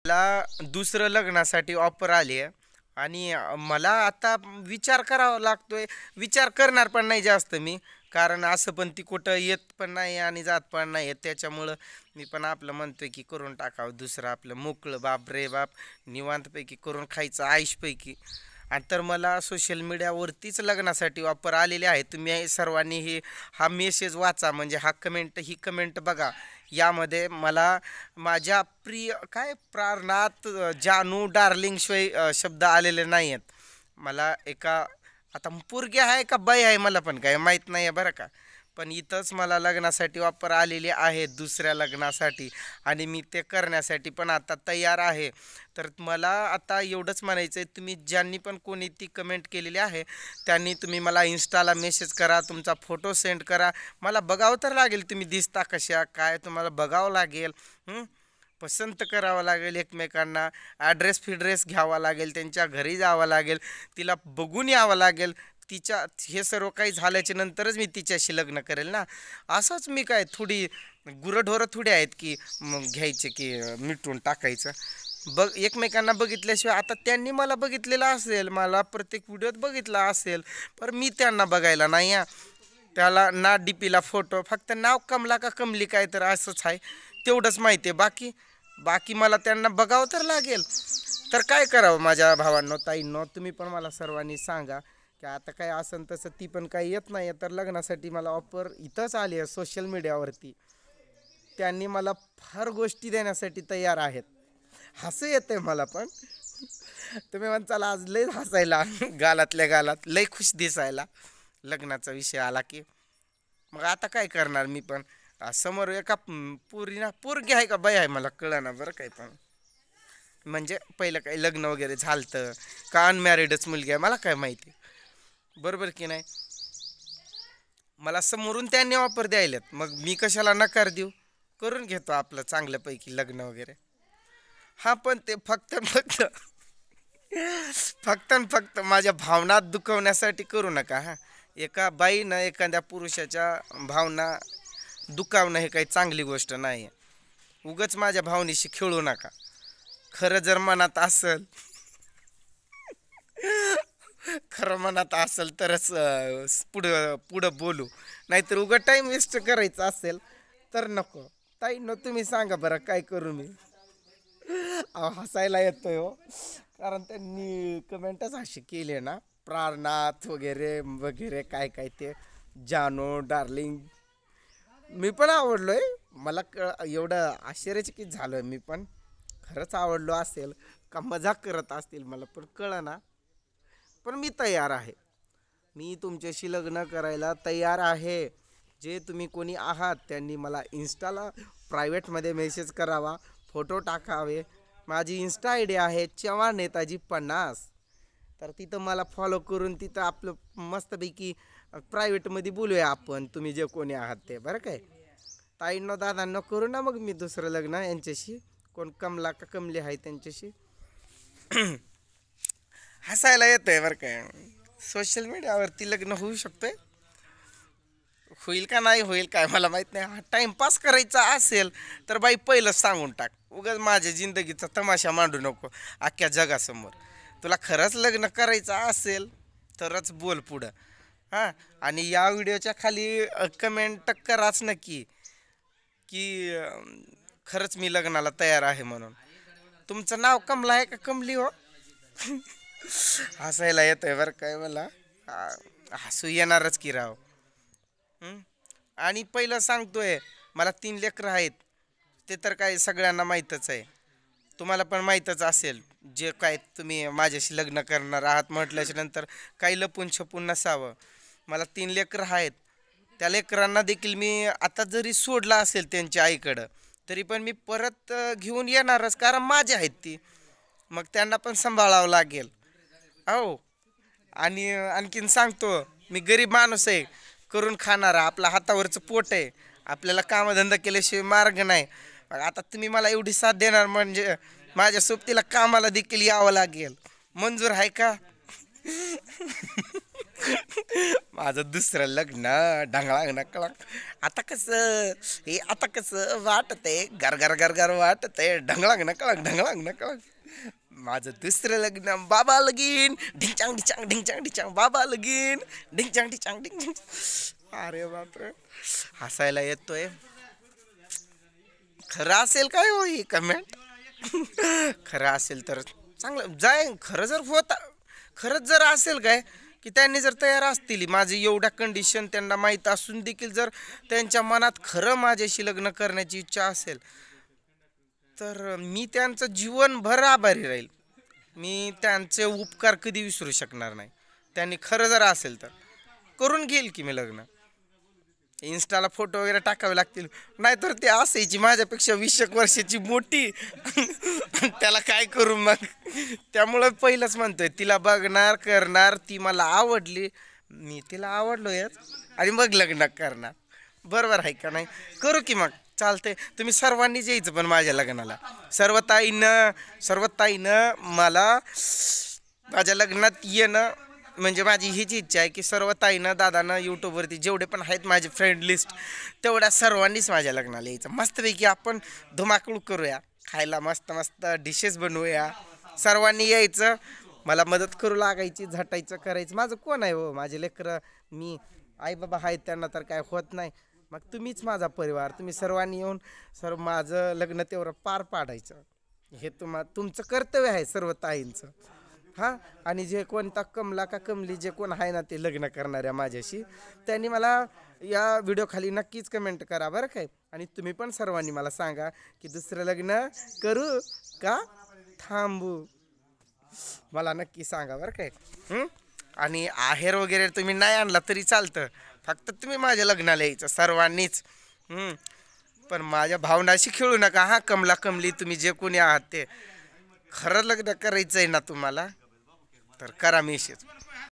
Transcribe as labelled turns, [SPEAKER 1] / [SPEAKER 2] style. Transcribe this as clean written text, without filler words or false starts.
[SPEAKER 1] मला दुसरं लग्नासाठी ऑफर आली आहे आणि मला आता विचार करावा लागतोय. विचार करणार पण नाही जास्त मी, कारण असं पण ती कुठं येत पण नाही आणि जात पण नाही आहे. त्याच्यामुळं मी पण आपलं म्हणतोय की करून टाकावं दुसरं आपलं मोकळं बाप रे बाप, निवांतपैकी करून खायचं आयुषपैकी. आणि तर मला सोशल मीडियावरतीच लग्नासाठी ऑफर आलेले आहे. तुम्ही सर्वांनी हा मेसेज वाचा, म्हणजे ही कमेंट बघा. यामध्ये मला माझ्या प्रिय काय प्रारनाथ जानू डार्लिंग शिवाय शब्द आलेले नाही आहेत. मला एका आता पोरगी आहे का बाई आहे मला पण काय माहीत नाही आहे बरं का. पण इथंच मला लग्नासाठी ऑफर आलेली आहे दुसऱ्या लग्नासाठी, आणि मी ते करण्यासाठी पण आता तयार आहे. तर मला आता एवढंच म्हणायचं आहे, तुम्ही ज्यांनी पण कोणी ती कमेंट केलेली आहे त्यांनी तुम्ही मला इन्स्टाला मेसेज करा, तुमचा फोटो सेंड करा. मला बघावं तर लागेल तुम्ही दिसता कशा काय, तुम्हाला बघावं लागेल. पसंत करावं लागेल एकमेकांना, ॲड्रेस फिड्रेस घ्यावा लागेल, त्यांच्या घरी जावं लागेल, तिला बघून यावं लागेल. हे सर्व काही झाल्याच्या नंतरच मी तिच्याशी लग्न करेल ना. असंच मी काय थोडी गुरंढोरं थोडी आहेत की मग घ्यायचे की मिटून टाकायचं. एकमेकांना बघितल्याशिवाय, आता त्यांनी मला बघितलेलं असेल, मला प्रत्येक व्हिडिओत बघितला असेल, पण मी त्यांना बघायला नाही या. त्याला ना डीपीला फोटो, फक्त नाव कमला का कमली काय तर असंच आहे, तेवढंच माहिती आहे. बाकी बाकी मला त्यांना बघावं तर लागेल. तर काय करावं माझ्या भावांनो ताईंनो, तुम्ही पण मला सर्वांनी सांगा की आता काय असन तसं ती पण काही येत नाही आहे. तर लग्नासाठी मला ऑफर इथंच आली आहे सोशल मीडियावरती. त्यांनी मला फार गोष्टी देण्यासाठी तयार आहेत. हसू येते मला पण. तुम्ही म्हणताल आज लय हसायला गालातल्या गालात, लय खुश दिसायला लग्नाचा विषय आला की. मग आता काय करणार मी पण. समोर एका पोरगी आहे का बाई आहे मला कळना बरं काय. पण म्हणजे पहिलं काही लग्न वगैरे झालतं का अनमॅरिडच मुलगी आहे मला काय माहिती, बरोबर की नाही. मला समोरून त्यांनी ऑफर द्यायलेत, मग मी कशाला नकार देऊ. करून घेतो आपलं चांगल्यापैकी लग्न वगैरे. हा पण ते फक्त माझ्या भावना दुखवण्यासाठी करू नका. एका बाईनं एखाद्या पुरुषाच्या भावना दुखावणं हे काही चांगली गोष्ट नाही. उगच माझ्या भावनेशी खेळू नका. खरं जर मनात असेल खरं मनात असेल तरच पुढं पुढं बोलू, नाहीतर उगं टाईम वेस्ट करायचा असेल तर नको. ताई न तुम्ही सांगा बरं काय करू मी. हसायला येतोय हो, कारण त्यांनी कमेंटच अशी केली ना, प्रारनाथ वगैरे वगैरे काय काय ते जानू डार्लिंग. मी पण आवडलोय, मला एवढं आश्चर्यचकित झालोय मी पण. खरंच आवडलो असेल का मजाक करत असतील मला पण कळना. पण मी तयार आहे, मी तुमच्याशी लग्न करायला तयार आहे. जे तुम्ही कोणी आहात त्यांनी मला इन्स्टाला प्रायव्हेटमध्ये मेसेज करावा, फोटो टाकावे. माझी इन्स्टा आय डी आहे चव्हाण नेताजी 50. तर तिथं मला फॉलो करून तिथं आपलं मस्तपैकी प्रायव्हेटमध्ये बोलूया आपण, तुम्ही जे कोणी आहात ते, बरं काय. ताईंनो दादांनो करू ना मग मी दुसरं लग्न यांच्याशी, कोण कमला का कमली आहे त्यांच्याशी. हसायला येतंय बरं काय. सोशल मीडियावरती लग्न होऊ शकतंय, होईल का नाही होईल काय मला माहीत नाही. हा टाईमपास करायचा असेल तर बाई पहिलंच सांगून टाक, उगाच माझ्या जिंदगीचा तमाशा मांडू नको अख्ख्या जगासमोर. तुला खरंच लग्न करायचं असेल तरच बोल पुढं. हां, आणि या व्हिडिओच्या खाली कमेंट कराच नक्की की खरंच मी लग्नाला तयार आहे म्हणून. तुमचं नाव कमला आहे का कमली हो. हसायला येत आहे बरं काय मला. हसू येणारच की राव. आणि पहिलं सांगतोय, मला 3 लेकरं आहेत. ते तर काय सगळ्यांना माहीतच आहे, तुम्हाला पण माहीतच असेल. जे काय तुम्ही माझ्याशी लग्न करणार आहात म्हटल्याच्या नंतर काही लपून छपून नसावं. मला 3 लेकरं आहेत. त्या लेकरांना देखील मी आता जरी सोडला असेल त्यांच्या आईकडं, तरी पण मी परत घेऊन येणारच, कारण माझे आहेत ती. मग त्यांना पण सांभाळावं लागेल हो. आणि आणखीन सांगतो, मी गरीब माणूस आहे, करून खाणारा, आपल्या हातावरचं पोट आहे, आपल्याला कामधंदा केल्याशिवाय मार्ग नाही. आता तुम्ही मला एवढी साथ देणार म्हणजे माझ्या सोबतीला कामाला देखील यावं लागेल. मंजूर आहे का. माझं दुसरं लग्न ढंगळा नकळा. आता कसं वाटतंय गरगर गरगर वाटतंय ढंगळा नकळा. माझं दुसरं लग्न बाबा लगीन ढिंचांग ढिचांग ढिंचांग ढिचांग बाबा लगीन ढिंचांग ढिचांग ढिंचांग. अरे बापरे, हसायला येतोय. खरं असेल काय हो ही कमेंट? खरं असेल तर चांगलं जाय. खरंच जर असेल काय की त्यांनी जर तयार असतील, माझी एवढ्या कंडिशन त्यांना माहीत असून देखील जर त्यांच्या मनात खरं माझ्याशी लग्न करण्याची इच्छा असेल, तर मी त्यांचं जीवनभर आभारी राहील. मी त्यांचे उपकार कधी विसरू शकणार नाही. त्यांनी खरं जर असेल तर करून घेईल की मी लग्न. इन्स्टाला फोटो वगैरे टाकावे लागतील, नाहीतर ते असायची माझ्यापेक्षा 20 वर्षाची मोठी. त्याला काय करू मग? त्यामुळं पहिलंच म्हणतोय, तिला बघणार करणार, ती मला आवडली, मी तिला आवडलो याच, आणि मग लग्न करणार. बरोबर आहे का नाही? करू की मग, चालतंय. तुम्ही सर्वांनीच यायचं पण माझ्या लग्नाला. सर्व ताईनं मला माझ्या लग्नात येणं म्हणजे माझी हीच इच्छा आहे की सर्व ताईनं दादानं यूट्यूबवरती जेवढे पण आहेत माझे फ्रेंड लिस्ट, तेवढ्या सर्वांनीच माझ्या लग्नाला यायचं. मस्तपैकी आपण धुमाकूळ करूया, खायला मस्त मस्त डिशेस बनवूया. सर्वांनी यायचं, मला मदत करू लागायची, झटायचं करायचं. माझं कोण आहे हो? माझे लेकरं, मी, आई बाबा आहेत, त्यांना तर काय होत नाही. मग तुम्हीच माझा परिवार, तुम्ही सर्वांनी येऊन माझं लग्न तेवढं पार पाडायचं. हे तुमचं कर्तव्य आहे सर्व ताईंचं. हां, आणि जे कोणता कमला का कमली जे कोण आहे ना ते लग्न करणाऱ्या माझ्याशी, त्यांनी मला या व्हिडिओ खाली नक्कीच कमेंट करा बरं काय. आणि तुम्ही पण सर्वांनी मला सांगा की दुसरं लग्न करू का थांबू, मला नक्की सांगा बरं काय. आणि आहेर वगैरे तुम्ही नाही आणला तरी चालतं, फक्त तुम्ही माझ्या लग्नाला यायचं सर्वांनीच. पण माझ्या भावनाशी खेळू नका. हां, कमला कमली तुम्ही जे कोणी आहात ते, खरं लग्न करायचं आहे ना तुम्हाला, तर करा मिसेस.